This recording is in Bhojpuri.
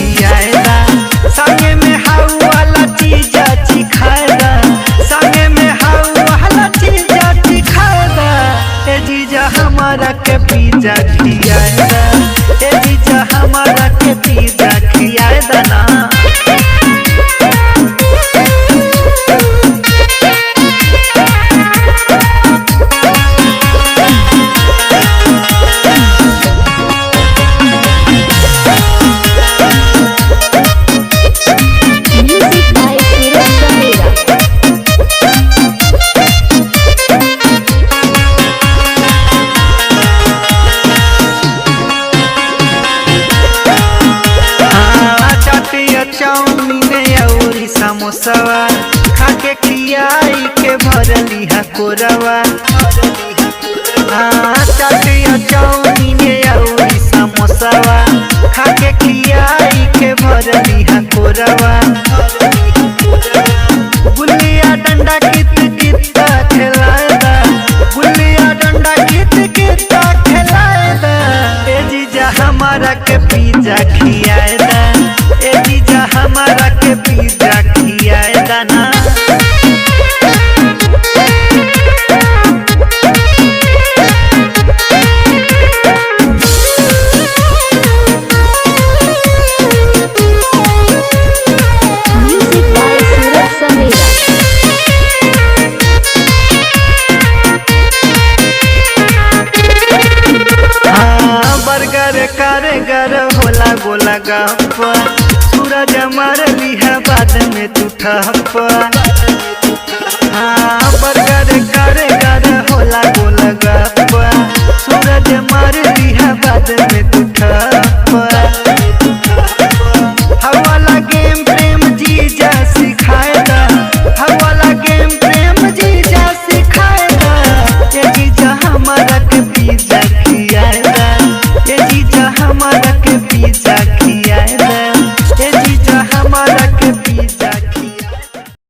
खियाएदा, संगे में हाउ वाला चीज चिखाएदा, संगे में हाउ वाला चीज चिखाएदा। ए जीजा हमारा के पिज्जा खियाएदा, ए जीजा हमारा के पिज्जा खियाएदा ना। चाउमीन और समोसावा खाके खियाई के भरली हा कोरवा। चाटिया चाउमीन और समोसावा खाके खियाई के भरली हा कोरवा। गुल्लिया डंडा कित कित खिलाएदा, गुल्लिया डंडा कित कित खिलाएदा। ए जीजा हमारा के पिज्जा खियाएदा, ए जीजा हमारा के पिज्जा खियाएदा ना। बर्गर कारगर होला गोला गप्पा, सूरज मार लिहा बाद में तू ठप्पा। बर्गर कारगर होला गोला गप्पा,